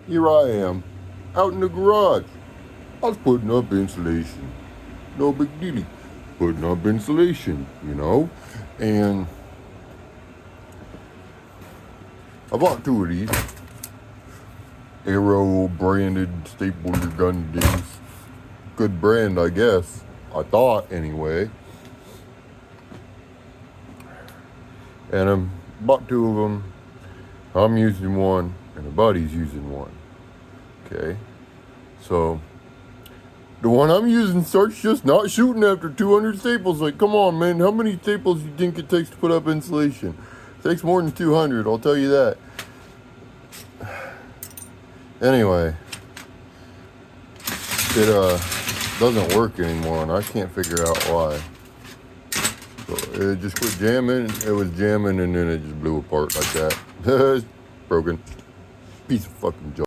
here I am, out in the garage. I was putting up insulation. No big deal. Putting up insulation, And I bought two of these Arrow branded staple gun things. Good brand, I guess. I thought, anyway. And I bought two of them. I'm using one, and a buddy's using one. Okay? So, the one I'm using starts just not shooting after 200 staples. Like, come on, man. How many staples do you think it takes to put up insulation? It takes more than 200, I'll tell you that. Anyway, it doesn't work anymore, and I can't figure out why. So it just quit jamming. It was jamming, and then it just blew apart like that. It's broken. Piece of fucking junk.